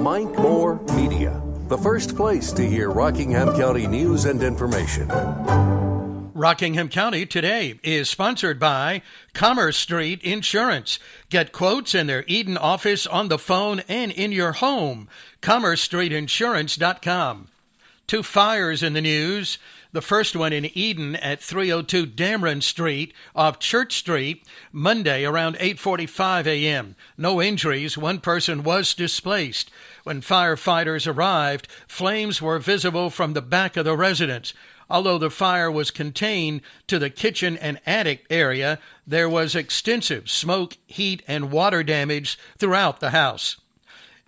Mike Moore Media, the first place to hear Rockingham County news and information. Rockingham County Today is sponsored by Commerce Street Insurance. Get quotes in their Eden office, on the phone, and in your home. CommerceStreetInsurance.com. 2 fires in the news. The first one in Eden at 302 Dameron Street off Church Street, Monday around 8:45 a.m. No injuries. 1 person was displaced. When firefighters arrived, flames were visible from the back of the residence. Although the fire was contained to the kitchen and attic area, there was extensive smoke, heat, and water damage throughout the house.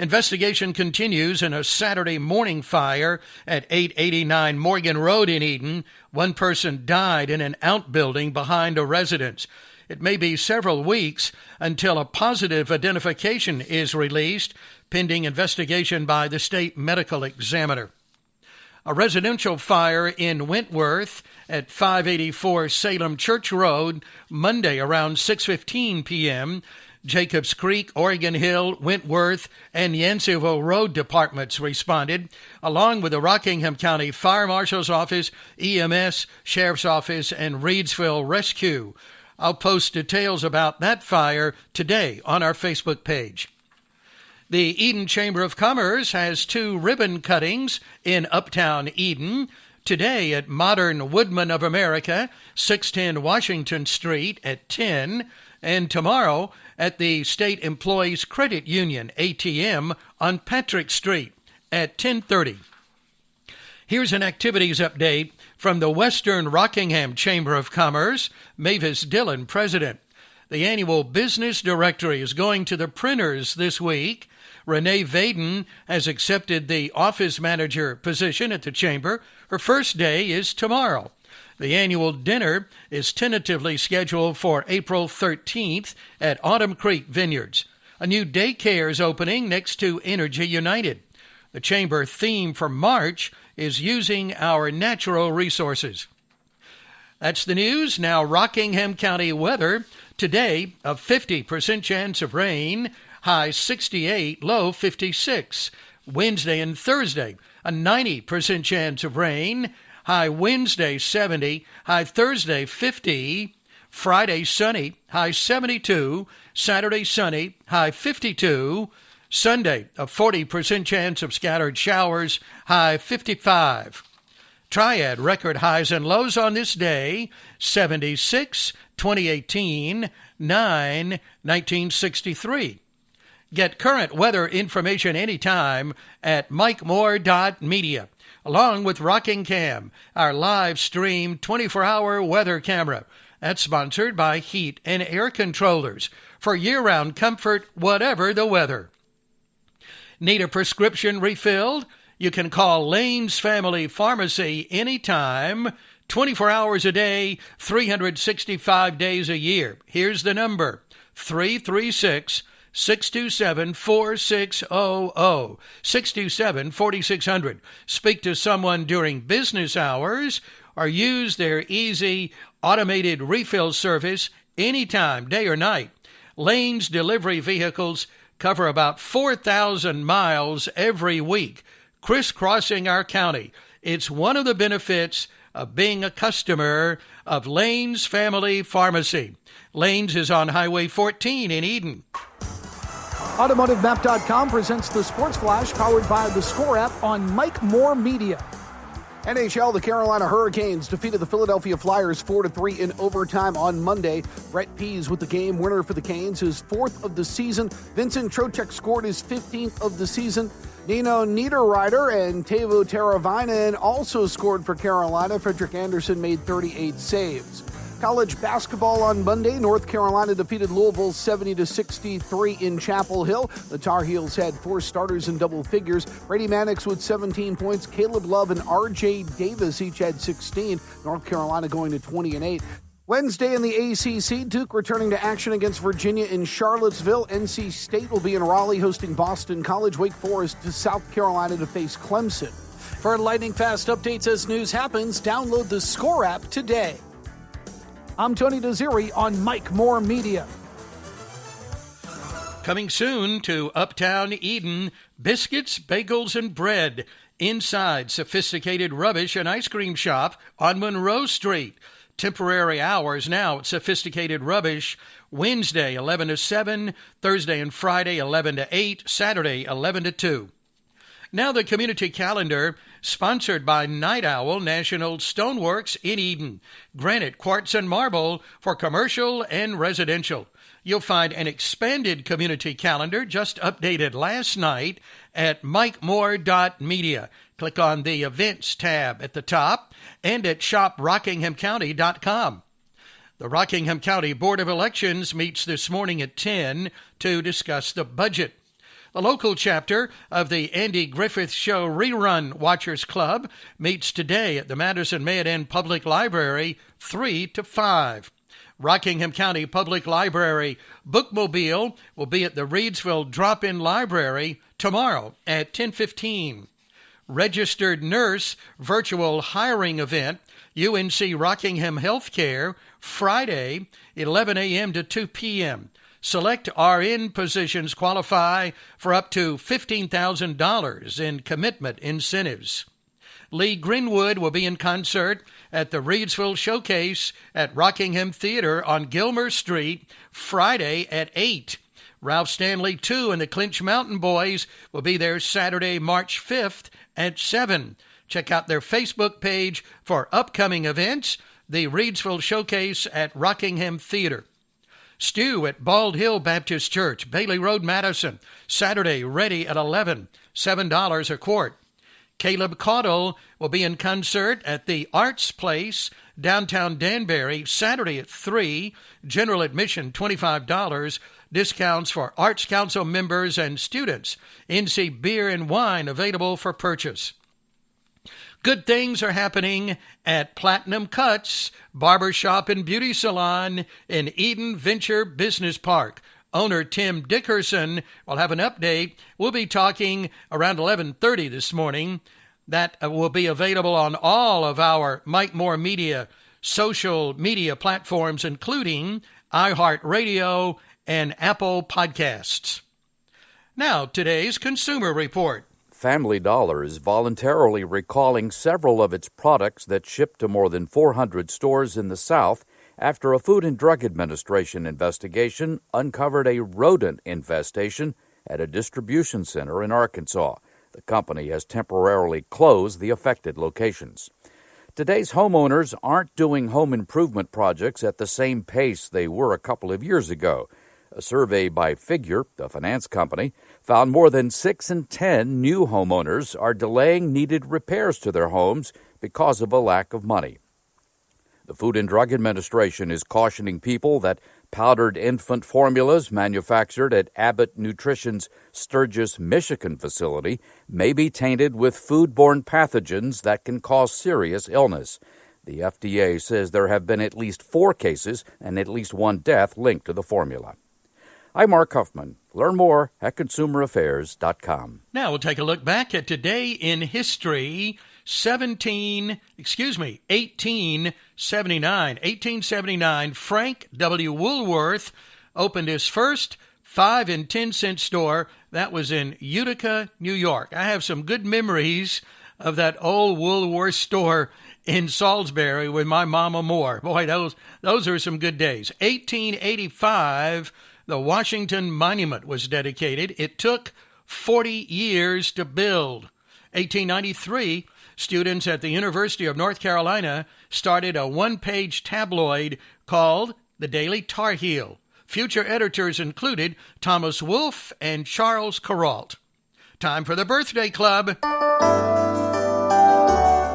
Investigation continues in a Saturday morning fire at 889 Morgan Road in Eden. 1 person died in an outbuilding behind a residence. It may be several weeks until a positive identification is released, pending investigation by the state medical examiner. A residential fire in Wentworth at 584 Salem Church Road, Monday around 6:15 p.m. Jacobs Creek, Oregon Hill, Wentworth, and Yanceyville Road departments responded, along with the Rockingham County Fire Marshal's Office, EMS, Sheriff's Office, and Reedsville Rescue. I'll post details about that fire today on our Facebook page. The Eden Chamber of Commerce has 2 ribbon cuttings in Uptown Eden. Today at Modern Woodman of America, 610 Washington Street at 10, and tomorrow at the State Employees Credit Union, ATM, on Patrick Street at 10:30. Here's an activities update from the Western Rockingham Chamber of Commerce. Mavis Dillon, president. The annual business directory is going to the printers this week. Renee Vaden has accepted the office manager position at the chamber. Her first day is tomorrow. The annual dinner is tentatively scheduled for April 13th at Autumn Creek Vineyards. A new daycare is opening next to Energy United. The chamber theme for March is using our natural resources. That's the news. Now Rockingham County weather. Today, a 50% chance of rain, high 68, low 56. Wednesday and Thursday, a 90% chance of rain, high Wednesday 70, high Thursday 50. Friday sunny, high 72. Saturday sunny, high 52. Sunday, a 40% chance of scattered showers, high 55. Triad record highs and lows on this day: 76, 2018, 9, 1963. Get current weather information anytime at mikemore.media, along with Rockingham, our live stream 24-hour weather camera. That's sponsored by Heat and Air Controllers for year-round comfort, whatever the weather. Need a prescription refilled? You can call Lane's Family Pharmacy anytime, 24 hours a day, 365 days a year. Here's the number: 336-627-4600, 627-4600. Speak to someone during business hours or use their easy automated refill service anytime, day or night. Lane's delivery vehicles cover about 4,000 miles every week, crisscrossing our county. It's one of the benefits of being a customer of Lane's Family Pharmacy. Lane's is on Highway 14 in Eden. AutomotiveMap.com presents the Sports Flash, powered by the Score app on Mike Moore Media. NHL, the Carolina Hurricanes defeated the Philadelphia Flyers 4-3 in overtime on Monday. Brett Pease with the game winner for the Canes, his 4th of the season. Vincent Trocheck scored his 15th of the season. Nino Niederreiter and Teuvo Teravainen also scored for Carolina. Frederik Andersen made 38 saves. College basketball on Monday. North Carolina defeated Louisville 70-63 in Chapel Hill. The Tar Heels had 4 starters in double figures. Brady Mannix with 17 points. Caleb Love and R.J. Davis each had 16. North Carolina going to 20-8. Wednesday in the ACC, Duke returning to action against Virginia in Charlottesville. NC State will be in Raleigh hosting Boston College. Wake Forest to South Carolina to face Clemson. For lightning fast updates as news happens, download the Score app today. I'm Tony Desiri on Mike Moore Media. Coming soon to Uptown Eden, biscuits, bagels, and bread inside sophisticated rubbish and ice cream shop on Monroe Street. Temporary hours now at Sophisticated Rubbish, Wednesday 11 to 7, Thursday and Friday 11 to 8, Saturday 11 to 2. Now the community calendar, sponsored by Night Owl National Stoneworks in Eden. Granite, quartz, and marble for commercial and residential. You'll find an expanded community calendar just updated last night at mikemore.media. Click on the Events tab at the top and at shoprockinghamcounty.com. The Rockingham County Board of Elections meets this morning at 10 to discuss the budget. The local chapter of the Andy Griffith Show Rerun Watchers Club meets today at the Madison-Mayodan Public Library 3 to 5. Rockingham County Public Library Bookmobile will be at the Reedsville Drop-In Library tomorrow at 10:15. Registered Nurse Virtual Hiring Event, UNC Rockingham Healthcare, Friday, 11 a.m. to 2 p.m. Select RN positions qualify for up to $15,000 in commitment incentives. Lee Greenwood will be in concert at the Reedsville Showcase at Rockingham Theater on Gilmer Street, Friday at 8. Ralph Stanley II and the Clinch Mountain Boys will be there Saturday, March 5th at 7. Check out their Facebook page for upcoming events, the Reedsville Showcase at Rockingham Theater. Stew at Bald Hill Baptist Church, Bailey Road, Madison, Saturday, ready at 11, $7 a quart. Caleb Caudle will be in concert at the Arts Place, downtown Danbury, Saturday at 3, general admission $25, discounts for Arts Council members and students. NC Beer and Wine available for purchase. Good things are happening at Platinum Cuts, Barbershop and Beauty Salon in Eden Venture Business Park. Owner Tim Dickerson will have an update. We'll be talking around 11:30 this morning. That will be available on all of our Mike Moore Media social media platforms, including iHeartRadio and Apple Podcasts. Now, today's Consumer Report. Family Dollar is voluntarily recalling several of its products that ship to more than 400 stores in the South after a Food and Drug Administration investigation uncovered a rodent infestation at a distribution center in Arkansas. The company has temporarily closed the affected locations. Today's homeowners aren't doing home improvement projects at the same pace they were a couple of years ago. A survey by Figure, the finance company, found more than 6 in 10 new homeowners are delaying needed repairs to their homes because of a lack of money. The Food and Drug Administration is cautioning people that powdered infant formulas manufactured at Abbott Nutrition's Sturgis, Michigan facility may be tainted with foodborne pathogens that can cause serious illness. The FDA says there have been at least 4 cases and at least 1 death linked to the formula. I'm Mark Huffman. Learn more at consumeraffairs.com. Now we'll take a look back at today in history. 1879, Frank W. Woolworth opened his first 5 and 10 cent store. That was in Utica, New York. I have some good memories of that old Woolworth store in Salisbury with my Mama Moore. Boy, those are some good days. 1885, the Washington Monument was dedicated. It took 40 years to build. 1893, students at the University of North Carolina started a 1-page tabloid called the Daily Tar Heel. Future editors included Thomas Wolfe and Charles Kuralt. Time for the Birthday Club.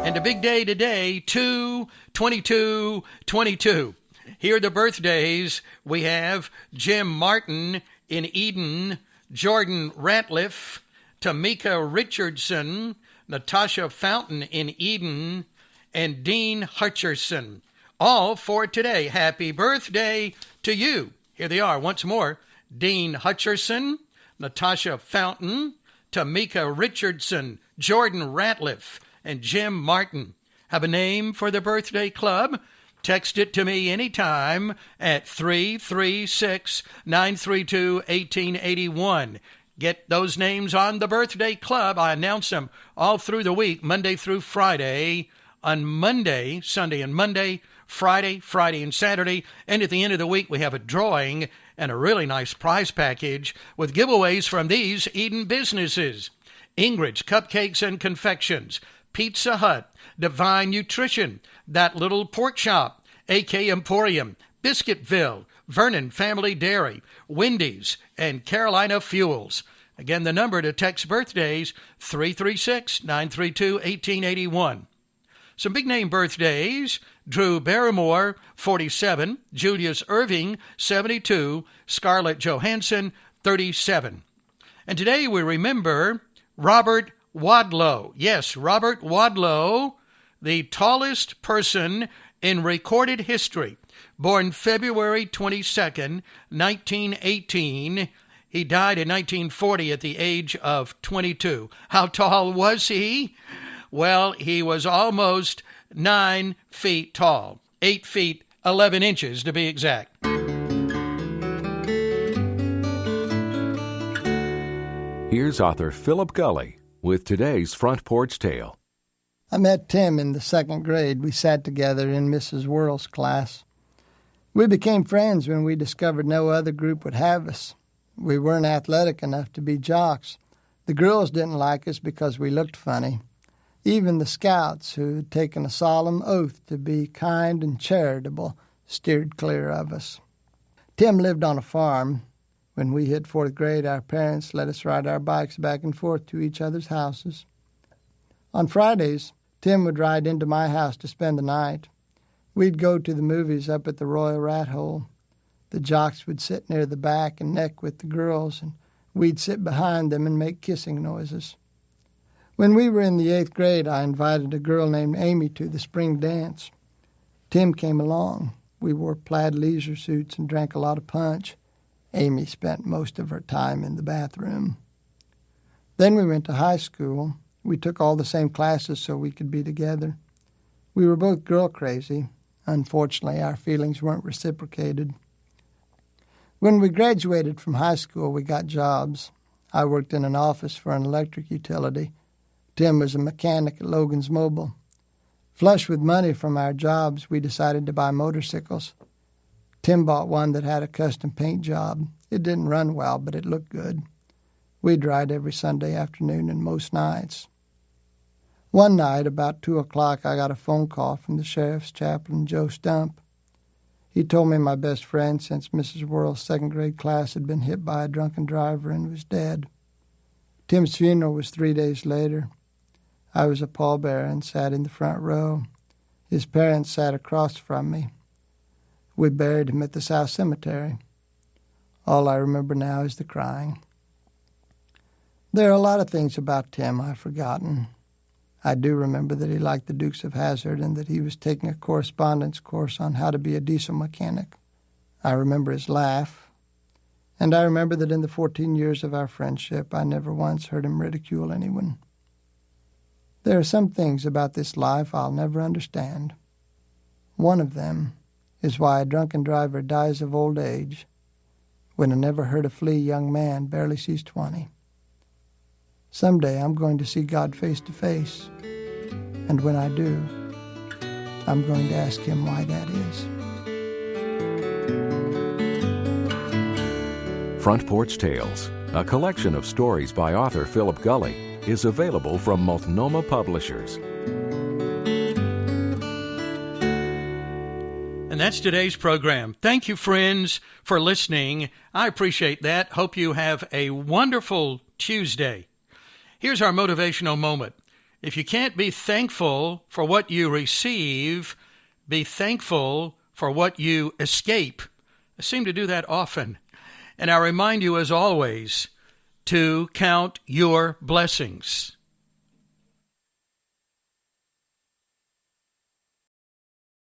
And a big day today, 2/22/22. Here are the birthdays. We have Jim Martin in Eden, Jordan Ratliff, Tamika Richardson, Natasha Fountain in Eden, and Dean Hutcherson. All for today. Happy birthday to you. Here they are once more. Dean Hutcherson, Natasha Fountain, Tamika Richardson, Jordan Ratliff, and Jim Martin. Have a name for the birthday club? Text it to me anytime at 336-932-1881. Get those names on the birthday club. I announce them all through the week, Monday through Friday. On Monday, Sunday and Monday, Friday and Saturday. And at the end of the week, we have a drawing and a really nice prize package with giveaways from these Eden businesses: Ingrid's Cupcakes and Confections, Pizza Hut, Divine Nutrition, That Little Pork Shop, AK Emporium, Biscuitville, Vernon Family Dairy, Wendy's, and Carolina Fuels. Again, the number to text birthdays, 336-932-1881. Some big-name birthdays: Drew Barrymore, 47, Julius Irving, 72, Scarlett Johansson, 37. And today we remember Robert Wadlow. Yes, Robert Wadlow, the tallest person in recorded history. Born February 22nd, 1918. He died in 1940 at the age of 22. How tall was he? Well, he was almost 9 feet tall. 8 feet, 11 inches to be exact. Here's author Philip Gully with today's Front Porch Tale. I met Tim in the second grade. We sat together in Mrs. Worrell's class. We became friends when we discovered no other group would have us. We weren't athletic enough to be jocks. The girls didn't like us because we looked funny. Even the scouts, who had taken a solemn oath to be kind and charitable, steered clear of us. Tim lived on a farm. When we hit fourth grade, our parents let us ride our bikes back and forth to each other's houses. On Fridays, Tim would ride into my house to spend the night. We'd go to the movies up at the Royal Rat Hole. The jocks would sit near the back and neck with the girls, and we'd sit behind them and make kissing noises. When we were in the 8th grade, I invited a girl named Amy to the spring dance. Tim came along. We wore plaid leisure suits and drank a lot of punch. Amy spent most of her time in the bathroom. Then we went to high school. We took all the same classes so we could be together. We were both girl crazy. Unfortunately, our feelings weren't reciprocated. When we graduated from high school, we got jobs. I worked in an office for an electric utility. Tim was a mechanic at Logan's Mobile. Flush with money from our jobs, we decided to buy motorcycles. Tim bought one that had a custom paint job. It didn't run well, but it looked good. We'd ride every Sunday afternoon and most nights. One night, about 2 o'clock, I got a phone call from the sheriff's chaplain, Joe Stump. He told me my best friend since Mrs. Worrell's second grade class had been hit by a drunken driver and was dead. Tim's funeral was 3 days later. I was a pallbearer and sat in the front row. His parents sat across from me. We buried him at the South Cemetery. All I remember now is the crying. There are a lot of things about Tim I've forgotten. I do remember that he liked the Dukes of Hazzard and that he was taking a correspondence course on how to be a diesel mechanic. I remember his laugh. And I remember that in the 14 years of our friendship, I never once heard him ridicule anyone. There are some things about this life I'll never understand. One of them is why a drunken driver dies of old age when a never-heard-of-flea young man barely sees 20. Someday I'm going to see God face to face, and when I do, I'm going to ask him why that is. Front Porch Tales, a collection of stories by author Philip Gully, is available from Multnomah Publishers. And that's today's program. Thank you, friends, for listening. I appreciate that. Hope you have a wonderful Tuesday. Here's our motivational moment. If you can't be thankful for what you receive, be thankful for what you escape. I seem to do that often. And I remind you, as always, to count your blessings.